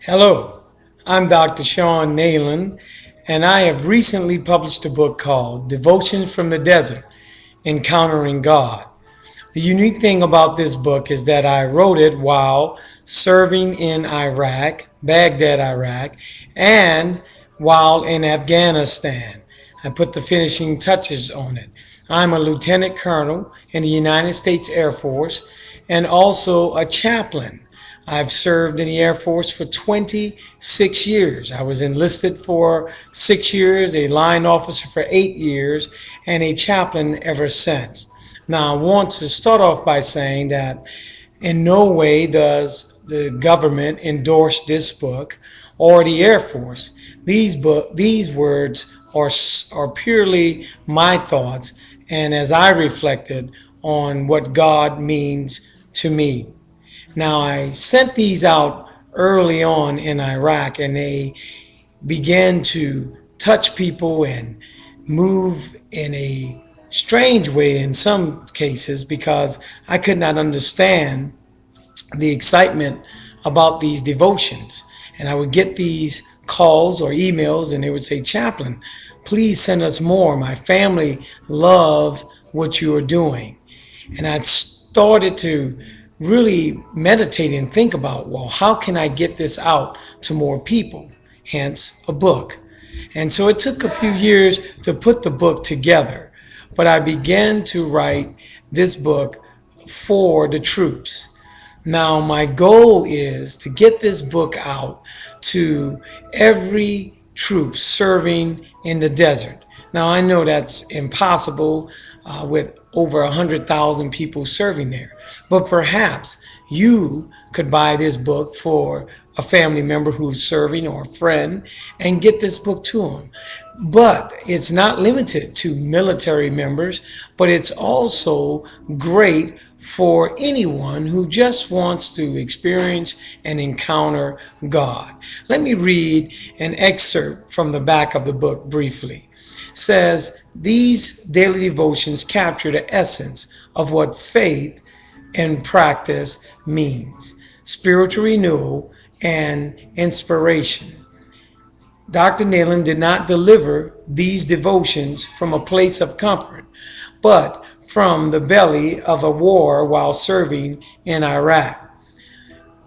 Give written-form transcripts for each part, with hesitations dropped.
Hello, I'm Dr. Shon Neyland, and I have recently published a book called Devotions from the Desert, Encountering God. The unique thing about this book is that I wrote it while serving in Iraq, Baghdad, Iraq, and while in Afghanistan. I put the finishing touches on it. I'm a lieutenant colonel in the United States Air Force and also a chaplain. I've served in the Air Force for 26 years. I was enlisted for 6 years, a line officer for 8 years, and a chaplain ever since. Now, I want to start off by saying that in no way does the government endorse this book or the Air Force. These words are purely my thoughts and as I reflected on what God means to me. Now, I sent these out early on in Iraq, and they began to touch people and move in a strange way in some cases because I could not understand the excitement about these devotions. And I would get these calls or emails, and they would say, Chaplain, please send us more. My family loves what you are doing. And I started to really meditate and think about, well, how can I get this out to more people? Hence a book. And so it took a few years to put the book together, but I began to write this book for the troops. Now, my goal is to get this book out to every troop serving in the desert. Now, I know that's impossible with over 100,000 people serving there. But perhaps you could buy this book for a family member who's serving or a friend and get this book to them. But it's not limited to military members, but it's also great for anyone who just wants to experience and encounter God. Let me read an excerpt from the back of the book briefly. It says, these daily devotions capture the essence of what faith and practice means: spiritual renewal and inspiration. Dr. Neyland did not deliver these devotions from a place of comfort, but from the belly of a war while serving in Iraq.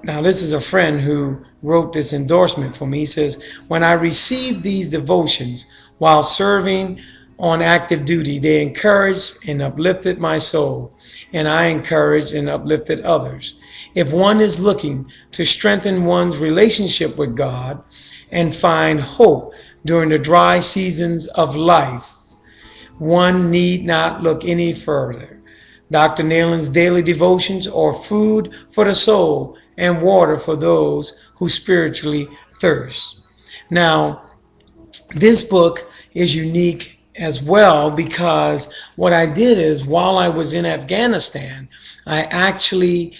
Now, this is a friend who wrote this endorsement for me. He says, when I received these devotions while serving on active duty, they encouraged and uplifted my soul, and I encouraged and uplifted others. If one is looking to strengthen one's relationship with God and find hope during the dry seasons of life, one need not look any further. Dr. Neyland's daily devotions are food for the soul and water for those who spiritually thirst. Now, this book is unique as well because what I did is while I was in Afghanistan, I actually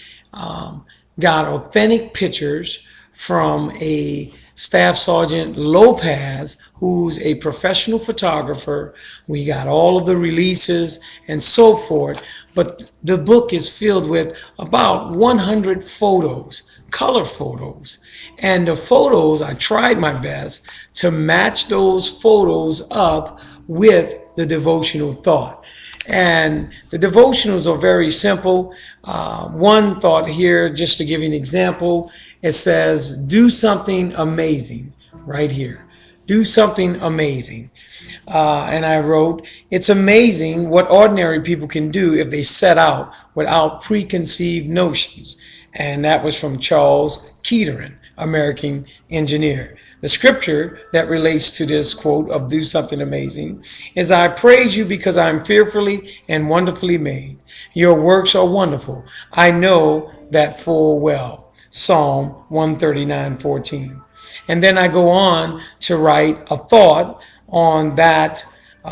got authentic pictures from a Staff Sergeant Lopez, who's a professional photographer. We got all of the releases and so forth, but the book is filled with about 100 photos, color photos. And the photos, I tried my best to match those photos up with the devotional thought. And the devotionals are very simple. One thought here, just to give you an example, it says, do something amazing right here. Do something amazing. And I wrote, it's amazing what ordinary people can do if they set out without preconceived notions. And that was from Charles Kettering, American engineer. The scripture that relates to this quote of do something amazing is, I praise you because I am fearfully and wonderfully made. Your works are wonderful. I know that full well. Psalm 139:14. And then I go on to write a thought on that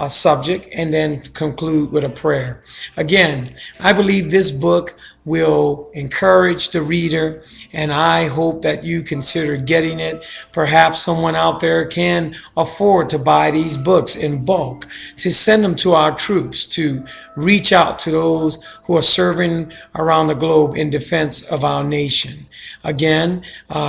subject and then conclude with a prayer. Again, I believe this book will encourage the reader, and I hope that you consider getting it. Perhaps someone out there can afford to buy these books in bulk, to send them to our troops, to reach out to those who are serving around the globe in defense of our nation. Again,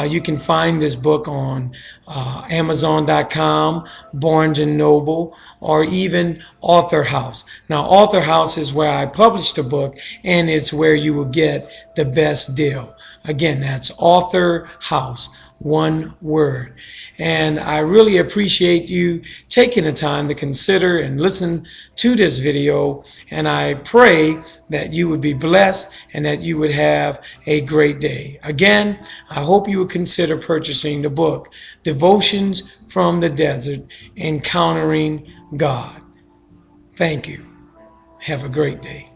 you can find this book on Amazon.com, Barnes & Noble, or even Author House. Now, Author House is where I published the book, and it's where you will get the best deal. Again, that's Author House, one word. And I really appreciate you taking the time to consider and listen to this video, and I pray that you would be blessed and that you would have a great day. Again, I hope you would consider purchasing the book, Devotions from the Desert, Encountering God. Thank you. Have a great day.